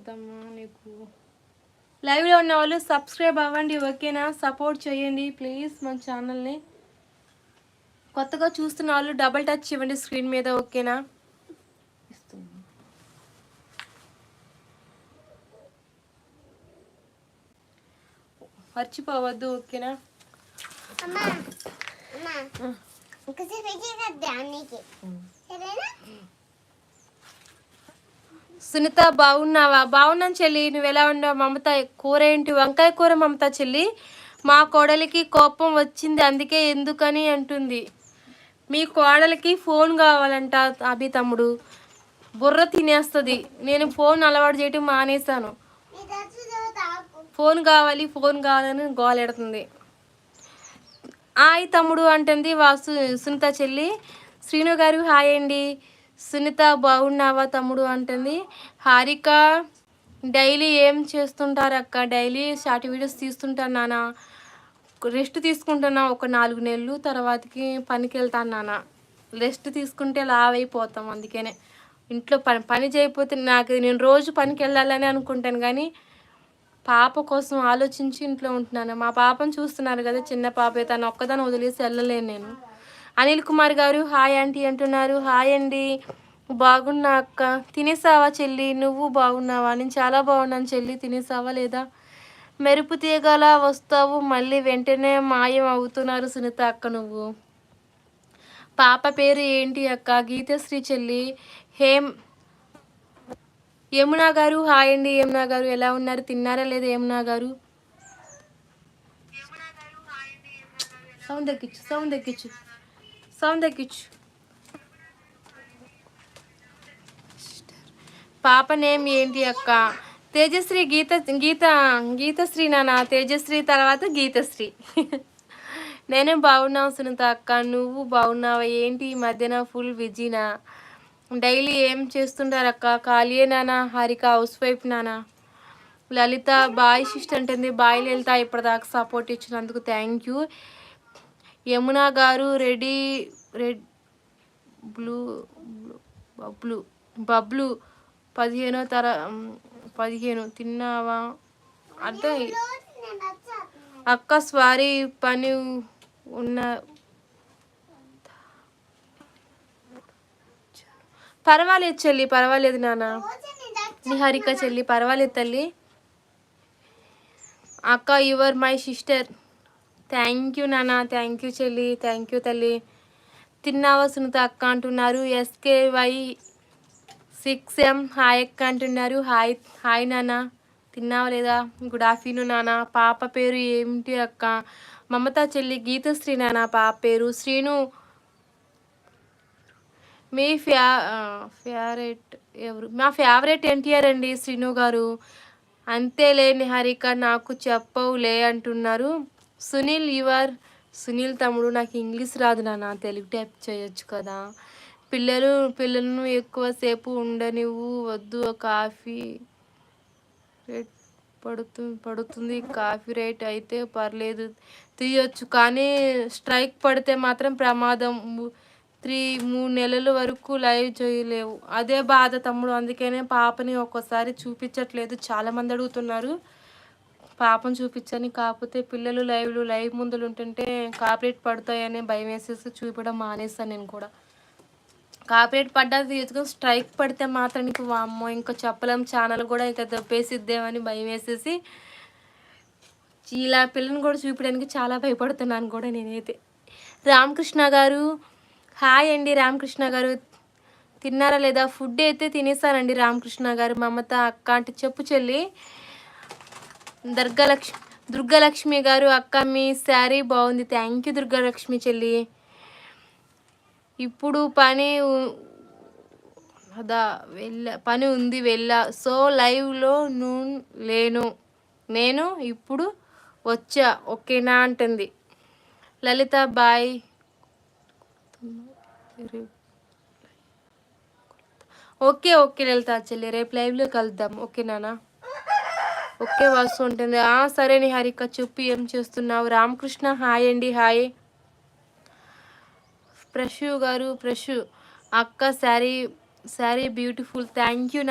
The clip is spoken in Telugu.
వద్దమ్మా నీకు. లైవ్లో ఉన్న వాళ్ళు సబ్స్క్రైబ్ అవ్వండి, ఓకేనా? సపోర్ట్ చేయండి ప్లీజ్ మన ఛానల్ని. కొత్తగా చూస్తున్న వాళ్ళు డబల్ టచ్ ఇవ్వండి స్క్రీన్ మీద, ఓకేనా? మర్చిపోవద్దు, ఓకేనా? సునీత బాగున్నావా? బాగున్నాను చెల్లి, నువ్వు ఎలా ఉన్నావు? మమత కూర ఏంటి? వంకాయ కూర మమత చెల్లి. మా కోడలికి కోపం వచ్చింది అందుకే ఎందుకని అంటుంది. మీ కోడలికి ఫోన్ కావాలంట అభి తమ్ముడు, బుర్ర తినేస్తుంది. నేను ఫోన్ అలవాటు చేయటం మానేశాను. ఫోన్ కావాలని గోలెడుతుంది. హాయ్ తమ్ముడు అంటుంది సునీత చెల్లి. శ్రీను గారు హాయ్ అండి. సునీత బాగున్నావా తమ్ముడు అంటుంది. హారిక డైలీ ఏం చేస్తుంటారు అక్క? డైలీ షార్ట్ వీడియోస్ తీస్తుంటాను నాన్న. రెస్ట్ తీసుకుంటున్నా ఒక 4 నెలలు, తర్వాతకి పనికి వెళ్తాను నాన్న. రెస్ట్ తీసుకుంటే లావ్ అయిపోతాం, అందుకనే ఇంట్లో పని చేయకపోతే నేను రోజు పనికి వెళ్ళాలని అనుకుంటాను, కానీ పాప కోసం ఆలోచించి ఇంట్లో ఉంటున్నాను. మా పాపను చూస్తున్నారు కదా, చిన్న పాపే, తను ఒక్కదాన్ని వదిలేసి వెళ్ళలేను నేను. అనిల్ కుమార్ గారు హాయ్ ఆంటీ అంటున్నారు. హాయ్ అండి, బాగున్నా అక్క. తినేసావా చెల్లి? నువ్వు బాగున్నావా? నేను చాలా బాగున్నాను చెల్లి. తినేసావా లేదా? మెరుపు తీగలా వస్తావు, మళ్ళీ వెంటనే మాయం అవుతున్నారు సునీత అక్క నువ్వు. పాప పేరు ఏంటి అక్క? గీతశ్రీ చెల్లి. యమునా గారు హాయ్ అండి. యమునా గారు ఎలా ఉన్నారు? తిన్నారా లేదా యమునా గారు? సౌండ్ తగ్గించు. పాప నేమ్ ఏంటి అక్క? తేజశ్రీ. గీతశ్రీ నాన్న. తేజశ్రీ తర్వాత గీతశ్రీ. నేను బాగున్నావు సునీత అక్క, నువ్వు బాగున్నావా? ఏంటి ఈ మధ్యన ఫుల్ బిజీనా? డైలీ ఏం చేస్తుంటారు అక్క? ఖాళీయే నాన్న. హారిక హౌస్ వైఫ్ నాన్న. లలిత బాయ్ సిస్టర్ అంటుంది. బాయ్ లలిత, ఇప్పటిదాకా సపోర్ట్ ఇచ్చినందుకు థ్యాంక్ యూ. యమునా గారు రెడ్ బబ్లు 15 తిన్నావా అంటే అక్క? స్వారీ పని ఉన్న. పర్వాలేదు చెల్లి, పర్వాలేదు నాన్న. నిహారిక చెల్లి పర్వాలేదు తల్లి. అక్క your my sister. Thank you నాన్న. థ్యాంక్ యూ చెల్లి. థ్యాంక్ యూ తల్లి. తిన్నావా సునీత అక్క అంటున్నారు. SKY 6M హాయ్ అక్క అంటున్నారు. హాయ్ నాన్న. తిన్నావా లేదా? గుడ్ ఆఫ్టర్నూన్ నాన్న. పాప పేరు ఏమిటి అక్క? మమత చెల్లి. గీతశ్రీ నాన్న పాప పేరు. శ్రీను. మీ ఫేవరెట్ ఎవరు? మా ఫేవరెట్ NTR అండి శ్రీను గారు. అంతేలే నిహారిక, నాకు చెప్పవులే అంటున్నారు. సునీల్ తమ్ముడు. నాకు ఇంగ్లీష్ రాదు నాన్న, తెలుగు టైప్ చేయొచ్చు కదా. పిల్లలను ఎక్కువసేపు ఉండనివ్వు వద్దు. కాఫీ రేట్ పడుతుంది. కాఫీ రేట్ అయితే పర్లేదు తీయొచ్చు, కానీ స్ట్రైక్ పడితే మాత్రం ప్రమాదం. 3 నెలల వరకు లైవ్ చేయలేవు. అదే బాధ తమ్ముడు, అందుకనే పాపని ఒక్కోసారి చూపించట్లేదు. చాలామంది అడుగుతున్నారు పాపను చూపించని. కాకపోతే పిల్లలు లైవ్ ముందులు ఉంటుంటే కాపీరేట్ పడతాయని భయం వేసేసి చూపించడం మానేస్తాను నేను కూడా. కాపీరేట్ పడ్డది ఎదుగుని స్ట్రైక్ పడితే మాత్రం నీకు వామ్మో ఇంకా చెప్పలేం, ఛానల్ కూడా ఇంకా దొప్పేసిద్దేమని భయం వేసేసి ఇలా పిల్లని కూడా చూపించడానికి చాలా భయపడుతున్నాను కూడా నేనైతే. రామకృష్ణ గారు హాయ్ అండి. రామకృష్ణ గారు తిన్నారా లేదా? ఫుడ్ అయితే తినేసానండి రామకృష్ణ గారు. మమత అక్క అంటే చెప్పు చెల్లి. దుర్గలక్ష్మి గారు అక్క మీ శారీ బాగుంది. థ్యాంక్ యూ దుర్గాలక్ష్మి చెల్లి. ఇప్పుడు పని ఉంది సో లైవ్లో నేను ఇప్పుడు వచ్చా, ఓకేనా అంటుంది. లలిత బాయ్. ఓకే లలిత చెల్లి, రేపు లైవ్లో కలుద్దాం, ఓకే నాన్న. ఓకే వస్తూ ఉంటుంది. సరే నిహారిక చెప్పు, ఏం చేస్తున్నావు? రామకృష్ణ హాయ్ అండి. హాయ్. ప్రశు అక్క శారీ బ్యూటిఫుల్. Thank you.